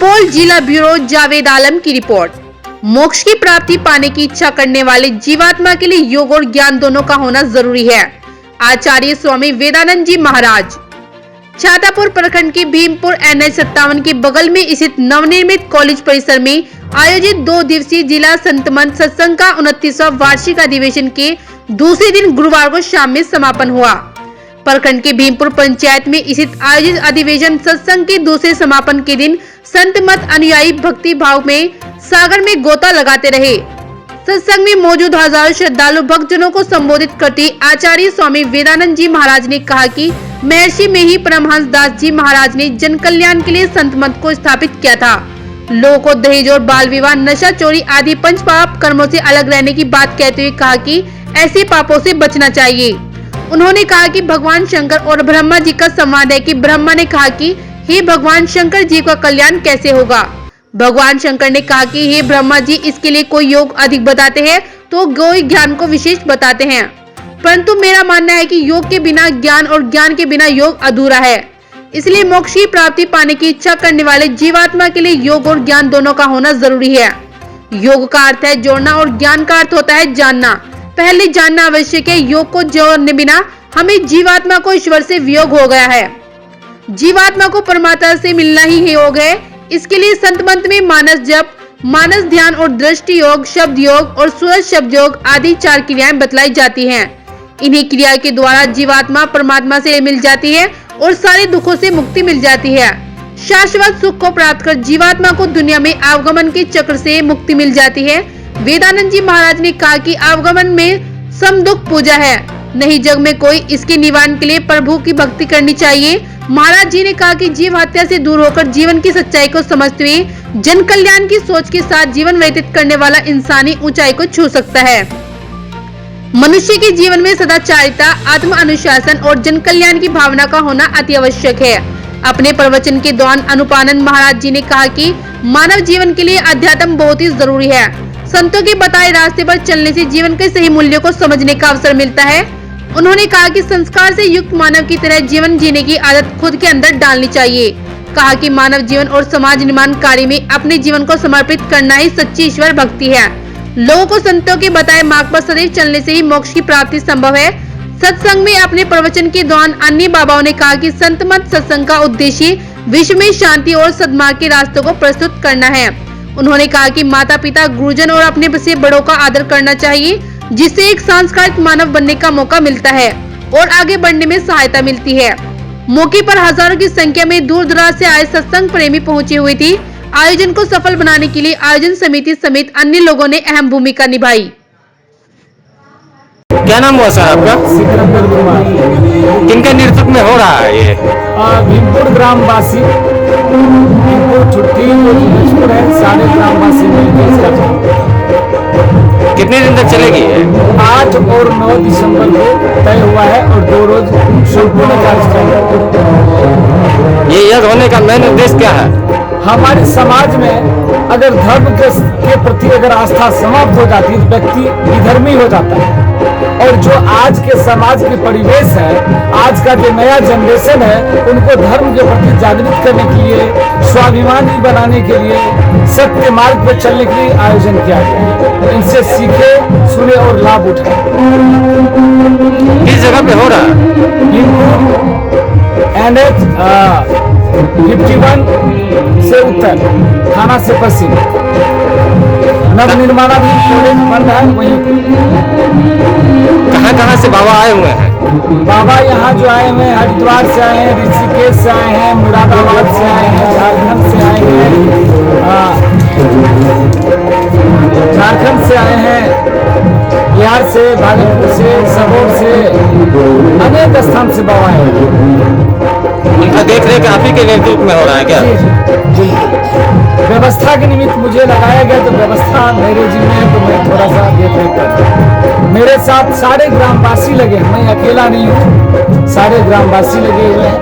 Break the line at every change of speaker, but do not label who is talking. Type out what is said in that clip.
सुपौल जिला ब्यूरो जावेद आलम की रिपोर्ट। मोक्ष की प्राप्ति पाने की इच्छा करने वाले जीवात्मा के लिए योग और ज्ञान दोनों का होना जरूरी है। आचार्य स्वामी वेदानंद जी महाराज। छातापुर प्रखंड के भीमपुर NH 57 के बगल में स्थित नवनिर्मित कॉलेज परिसर में आयोजित 2 दिवसीय जिला संत मंच सत्संग का 29वां वार्षिक अधिवेशन के दूसरे दिन गुरुवार को शाम में समापन हुआ। प्रखंड के भीमपुर पंचायत में स्थित आयोजित अधिवेशन सत्संग के दूसरे समापन के दिन संत मत अनुयायी भक्ति भाव में सागर में गोता लगाते रहे। सत्संग में मौजूद हजारों श्रद्धालु भक्तजनों को संबोधित करते आचार्य स्वामी वेदानंद जी महाराज ने कहा कि महर्षि में ही परमहंस दास जी महाराज ने जन कल्याण के लिए संत मत को स्थापित किया था। लोगों को दहेज और बाल विवाह, नशा, चोरी आदि पंच पाप कर्मों से अलग रहने की बात कहते हुए कहा कि ऐसे पापों से बचना चाहिए। उन्होंने कहा कि भगवान शंकर और ब्रह्मा जी का संवाद है कि ब्रह्मा ने कहा कि हे भगवान शंकर जी का कल्याण कैसे होगा। भगवान शंकर ने कहा कि हे ब्रह्मा जी, इसके लिए कोई योग अधिक बताते हैं तो कोई ज्ञान को विशेष बताते हैं, परंतु मेरा मानना है कि योग के बिना ज्ञान और ज्ञान के बिना योग अधूरा है। इसलिए मोक्ष की प्राप्ति पाने की इच्छा करने वाले जीवात्मा के लिए योग और ज्ञान दोनों का होना जरूरी है। योग का अर्थ है जोड़ना और ज्ञान का अर्थ होता है जानना। पहले जानना आवश्यक है। योग को जोड़ने बिना हमें जीवात्मा को ईश्वर से वियोग हो गया है। जीवात्मा को परमात्मा से मिलना ही योग है। इसके लिए संत मंत्र में मानस जप, मानस ध्यान और दृष्टि योग, शब्द योग और सूरज शब्द योग आदि 4 क्रियाएं बतलाई जाती हैं। इन्हीं क्रिया के द्वारा जीवात्मा परमात्मा से मिल जाती है और सारे दुखों से मुक्ति मिल जाती है। शाश्वत सुख को प्राप्त कर जीवात्मा को दुनिया में आवागमन के चक्र से मुक्ति मिल जाती है। वेदानंद जी महाराज ने कहा कि आवागमन में सम दुख पूजा है, नहीं जग में कोई। इसके निवारण के लिए प्रभु की भक्ति करनी चाहिए। महाराज जी ने कहा कि जीव हत्या से दूर होकर जीवन की सच्चाई को समझते हुए जन कल्याण की सोच के साथ जीवन व्यतीत करने वाला इंसानी ऊंचाई को छू सकता है। मनुष्य के जीवन में सदाचारिता, आत्म अनुशासन और जन कल्याण की भावना का होना अति आवश्यक है। अपने प्रवचन के दौरान अनुपानंद महाराज जी ने कहा कि मानव जीवन के लिए अध्यात्म बहुत ही जरूरी है। संतों के बताए रास्ते पर चलने से जीवन के सही मूल्यों को समझने का अवसर मिलता है। उन्होंने कहा कि संस्कार से युक्त मानव की तरह जीवन जीने की आदत खुद के अंदर डालनी चाहिए। कहा कि मानव जीवन और समाज निर्माण कार्य में अपने जीवन को समर्पित करना ही सच्ची ईश्वर भक्ति है। लोगों को संतों के बताए मार्ग पर सदैव चलने से ही मोक्ष की प्राप्ति संभव है। सत्संग में अपने प्रवचन के दौरान अन्य बाबाओं ने कहा कि संत मत सत्संग का उद्देश्य विश्व में शांति और सद्मार्ग के रास्तों को प्रस्तुत करना है। उन्होंने कहा कि माता पिता, गुरुजन और अपने से बड़ों का आदर करना चाहिए, जिससे एक संस्कारित मानव बनने का मौका मिलता है और आगे बढ़ने में सहायता मिलती है। मौके पर हजारों की संख्या में दूर दराज से आए सत्संग प्रेमी पहुंचे हुए थे। आयोजन को सफल बनाने के लिए आयोजन समिति समेत अन्य लोगों ने अहम भूमिका निभाई।
क्या नाम हुआ सर आपका? किनके नेतृत्व में हो रहा है ये?
भीमपुर ग्रामवासी, भीमपुर छुट्टी है, सारे ग्रामवासी मिलकर।
कितने दिन तक चलेगी?
8 और 9 दिसंबर को तय हुआ है और 2 रोज संपूर्ण कार्यक्रम।
ये यज्ञ होने का मेन उद्देश्य क्या है?
हमारे समाज में अगर धर्म के प्रति अगर आस्था समाप्त हो जाती है तो व्यक्ति विधर्मी हो जाता है। और जो आज के समाज के परिवेश है, आज का जो नया जनरेशन है, उनको धर्म के प्रति जागृत करने के लिए, स्वाभिमानी बनाने के लिए, सत्य मार्ग पर चलने के लिए आयोजन किया गया। इनसे सीखे, सुने और लाभ उठाए।
किस जगह पे हो रहा है?
NH 51 से उत्तर, थाना से पश्चिम, नवनिर्माणाधीन कॉलेज बन रहा है वहीं।
कहाँ से बाबा आए हुए हैं?
बाबा यहाँ जो आए हुए हैं, हरिद्वार से आए हैं, ऋषिकेश से आए हैं, मुरादाबाद से आए हैं, झारखंड से आए हैं, बिहार से, भागलपुर से, सबौर से, अनेक स्थान से बाबा आए हैं।
उनका देख रेख आप ही के नेतृत्व में हो रहा है क्या?
जी। व्यवस्था के निमित्त मुझे लगाया गया, तो व्यवस्था मेरे जिम्मे है, तो मैं थोड़ा सा देख रेख करता हूँ। मेरे साथ सारे ग्रामवासी लगे हैं, मैं अकेला नहीं हूँ, सारे ग्रामवासी लगे हुए हैं।